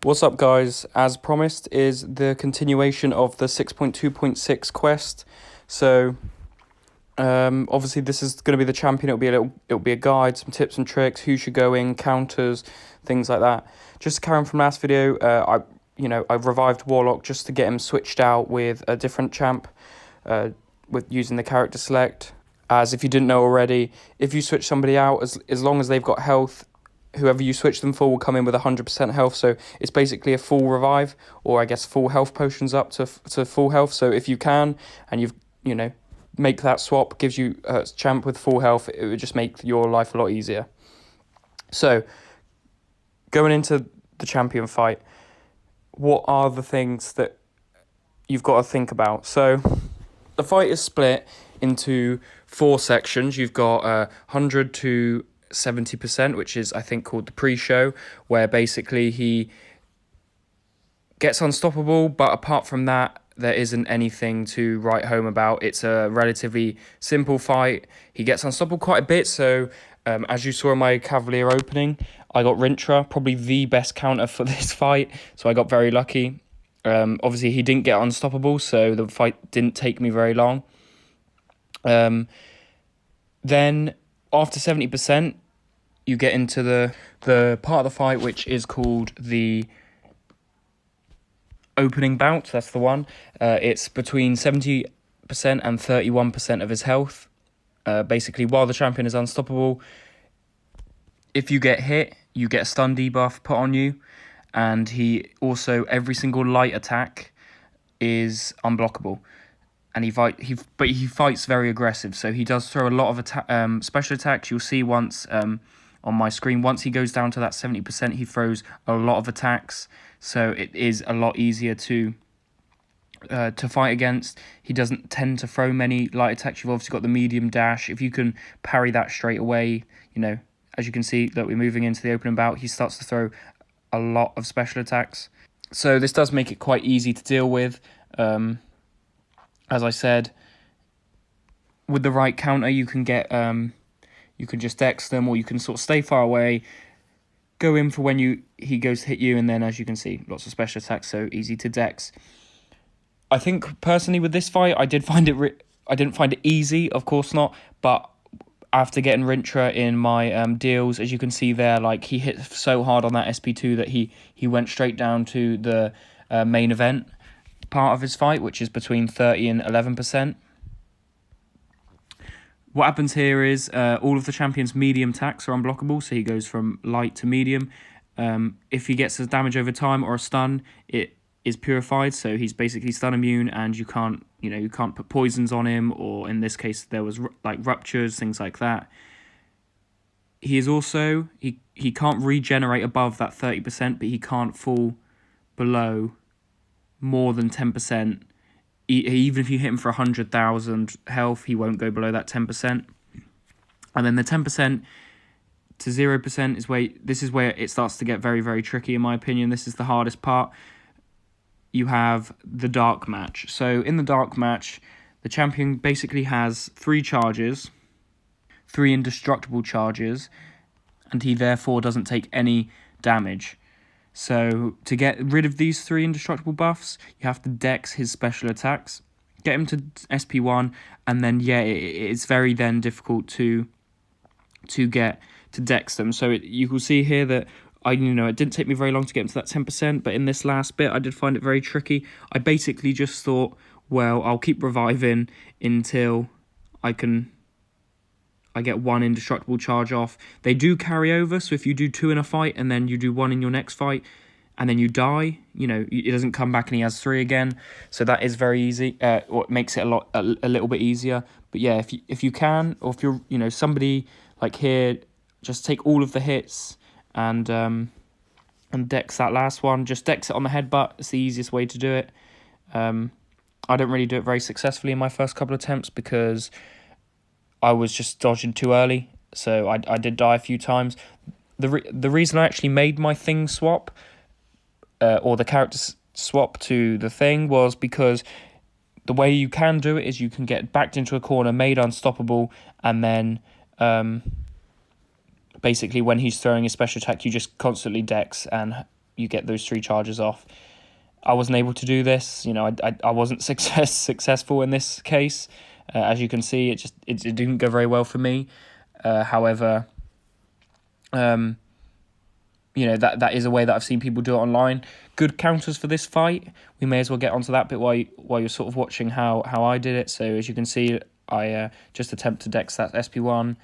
What's up, guys? As promised, is the continuation of the 6.2.6 quest. So, obviously, this is going to be the champion. It'll be a guide, some tips and tricks, who should go in, counters, things like that. Just to carry on from last video, I've revived Warlock just to get him switched out with a different champ, with using the character select. As if you didn't know already, if you switch somebody out, as long as they've got health, whoever you switch them for will come in with 100% health. So it's basically a full revive, or I guess full health potions up to full health. So if you can, and make that swap, gives you a champ with full health, it would just make your life a lot easier. So going into the champion fight, what are the things that you've got to think about? So the fight is split into 4 sections. You've got 100 to 70%, which is, I think, called the pre-show, where basically he gets unstoppable, but apart from that, there isn't anything to write home about. It's a relatively simple fight. He gets unstoppable quite a bit, so as you saw in my Cavalier opening, I got Rintra, probably the best counter for this fight, so I got very lucky. Obviously, he didn't get unstoppable, so the fight didn't take me very long. Then, after 70%, you get into the part of the fight which is called the opening bout. That's the one. It's between 70% and 31% of his health. Basically, while the champion is unstoppable, if you get hit, you get a stun debuff put on you, and he also, every single light attack is unblockable. And he fights very aggressive, so he does throw a lot of special attacks. You'll see once on my screen, once he goes down to that 70%, he throws a lot of attacks, so it is a lot easier to fight against. He doesn't tend to throw many light attacks. You've obviously got the medium dash. If you can parry that straight away, as you can see that we're moving into the opening bout, he starts to throw a lot of special attacks. So this does make it quite easy to deal with. As I said, with the right counter, you can get you can just dex them, or you can sort of stay far away, go in for when he goes to hit you, and then, as you can see, lots of special attacks, so easy to dex. I think personally with this fight, I didn't find it easy, of course not, but after getting Rintra in my deals, as you can see there, like, he hit so hard on that SP2 that he went straight down to the main event part of his fight, which is between 30 and 11%. What happens here is all of the champion's medium attacks are unblockable, so he goes from light to medium. If he gets a damage over time or a stun, it is purified, so he's basically stun immune, and you can't put poisons on him, or in this case there was like ruptures, things like that. He is also he can't regenerate above that 30%, but he can't fall below more than 10%. Even if you hit him for 100,000 health, he won't go below that 10%. And then the 10% to 0% is where it starts to get very, very tricky, in my opinion. This is the hardest part. You have the dark match. So in the dark match, the champion basically has 3 charges, 3 indestructible charges, and he therefore doesn't take any damage. So to get rid of these 3 indestructible buffs, you have to dex his special attacks, get him to SP1, and then it's very then difficult to get to dex them. So you will see here that it didn't take me very long to get him to that 10%, but in this last bit I did find it very tricky. I basically just thought, well, I'll keep reviving until I get 1 indestructible charge off. They do carry over, so if you do 2 in a fight and then you do 1 in your next fight and then you die, it doesn't come back and he has 3 again. So that is very easy, or it makes it a little bit easier. But yeah, if you can, or if you're somebody like here, just take all of the hits and dex that last one. Just dex it on the headbutt. It's the easiest way to do it. I don't really do it very successfully in my first couple of attempts because I was just dodging too early, so I did die a few times. The reason I actually made my thing swap, or the character swap to the thing, was because the way you can do it is you can get backed into a corner, made unstoppable, and then basically when he's throwing a special attack, you just constantly dex, and you get those 3 charges off. I wasn't able to do this. You know, I wasn't successful in this case. As you can see, it didn't go very well for me. However, you know, that is a way that I've seen people do it online. Good counters for this fight. We may as well get onto that bit while you're sort of watching how I did it. So as you can see, I just attempt to dex that SP1.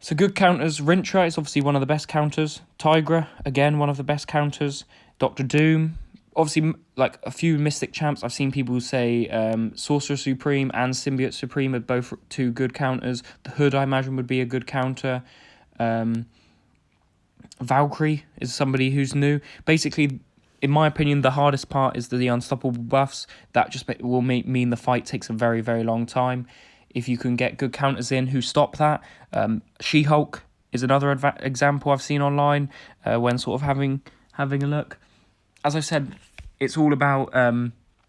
So good counters. Rintra is obviously one of the best counters. Tigra, again, one of the best counters. Dr. Doom, obviously, like a few Mystic champs, I've seen people say Sorcerer Supreme and Symbiote Supreme are both 2 good counters. The Hood, I imagine, would be a good counter. Valkyrie is somebody who's new. Basically, in my opinion, the hardest part is the unstoppable buffs. That just will mean the fight takes a very, very long time. If you can get good counters in who stop that. She-Hulk is another example I've seen online when sort of having a look. As I said, it's all about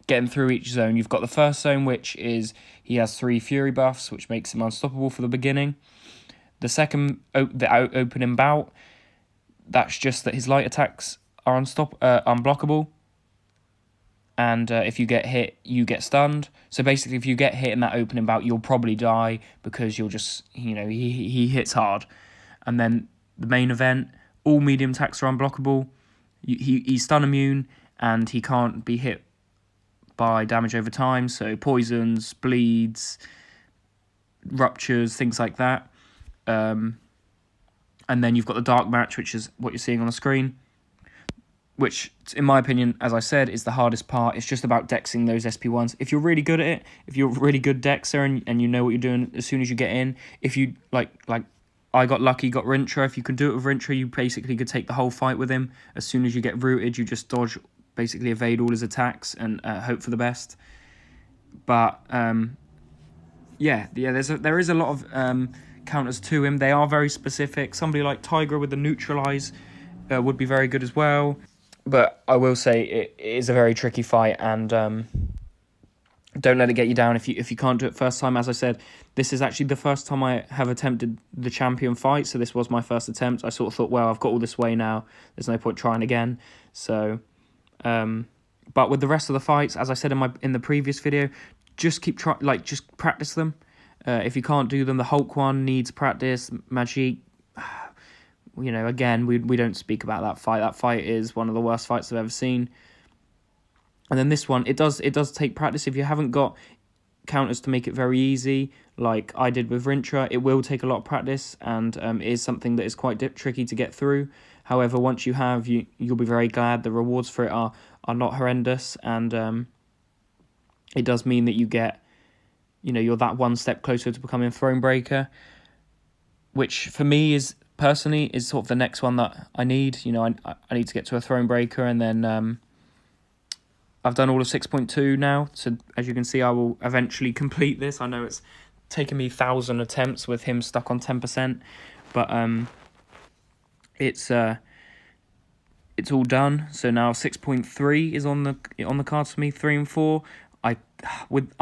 getting through each zone. You've got the first zone, which is he has 3 Fury buffs, which makes him unstoppable for the beginning. The second, the opening bout, that's just that his light attacks are unblockable. And if you get hit, you get stunned. So basically, if you get hit in that opening bout, you'll probably die because you'll just, you know, he hits hard. And then the main event, all medium attacks are unblockable. He's stun immune, and he can't be hit by damage over time. So poisons, bleeds, ruptures, things like that. And then you've got the dark match, which is what you're seeing on the screen, which, in my opinion, as I said, is the hardest part. It's just about dexing those SP1s. If you're really good at it, if you're a really good dexer and you know what you're doing as soon as you get in, if you, like I got lucky, got Rintra. If you can do it with Rintra, you basically could take the whole fight with him. As soon as you get rooted, you just dodge, basically evade all his attacks and hope for the best. But, there is a lot of counters to him. They are very specific. Somebody like Tigra with the neutralize would be very good as well. But I will say it is a very tricky fight, and don't let it get you down if you can't do it first time. As I said, this is actually the first time I have attempted the champion fight, so this was my first attempt. I sort of thought, well, I've got all this way now. There's no point trying again. So, but with the rest of the fights, as I said in the previous video, just just practice them. If you can't do them, the Hulk one needs practice. Magic, you know, again, we don't speak about that fight. That fight is one of the worst fights I've ever seen. And then this one, it does take practice. If you haven't got counters to make it very easy, like I did with Rintra, it will take a lot of practice, and is something that is quite tricky to get through. However, once you have, you'll be very glad. The rewards for it are not horrendous, and it does mean that you get, you know, you're that one step closer to becoming Thronebreaker, which for me is personally sort of the next one that I need. You know, I need to get to a Thronebreaker, and then I've done all of 6.2 now, so as you can see, I will eventually complete this. I know it's taken me 1,000 attempts with him stuck on 10%, but it's all done. So now 6.3 is on the cards for me. 3 and 4. I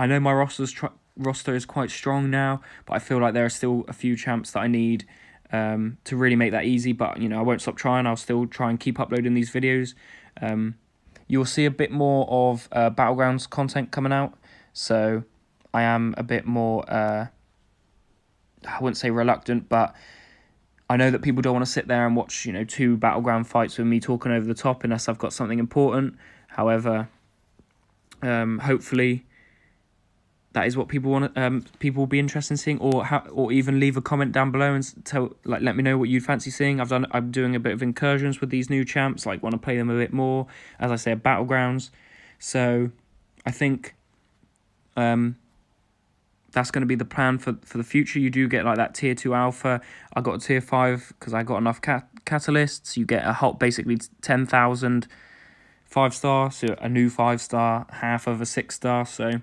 know my roster is quite strong now, but I feel like there are still a few champs that I need to really make that easy. But you know, I won't stop trying. I'll still try and keep uploading these videos. You'll see a bit more of Battlegrounds content coming out, so I am a bit more, I wouldn't say reluctant, but I know that people don't want to sit there and watch, you know, 2 Battleground fights with me talking over the top unless I've got something important. However, hopefully that is what people want. People will be interested in seeing, or even leave a comment down below and let me know what you'd fancy seeing. I'm doing a bit of incursions with these new champs, like want to play them a bit more. As I said, Battlegrounds. So I think that's going to be the plan for the future. You do get like that tier 2 alpha. I got a tier 5 because I got enough catalysts. You get a whole basically 10,000 5-star, so a new 5-star, half of a 6-star. So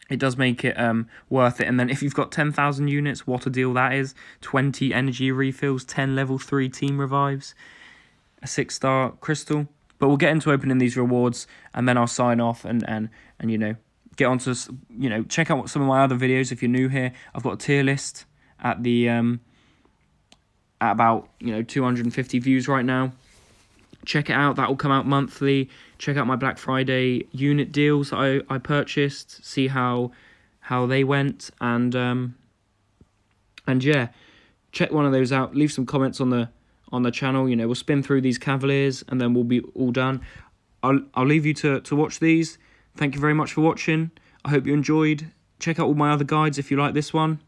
it does make it worth it. And then if you've got 10,000 units, what a deal that is. 20 energy refills, 10 level 3 team revives, a 6-star crystal. But we'll get into opening these rewards, and then I'll sign off and you know, get on to, you know, check out some of my other videos if you're new here. I've got a tier list at the at about, you know, 250 views right now. check it out. That will come out monthly. Check out my Black Friday unit deals I purchased. See how they went, and yeah, check one of those out. Leave some comments on the channel. You know, we'll spin through these Cavaliers and then we'll be all done. I'll leave you to watch these. Thank you very much for watching. I hope you enjoyed. Check out all my other guides if you like this one.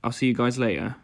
I'll see you guys later.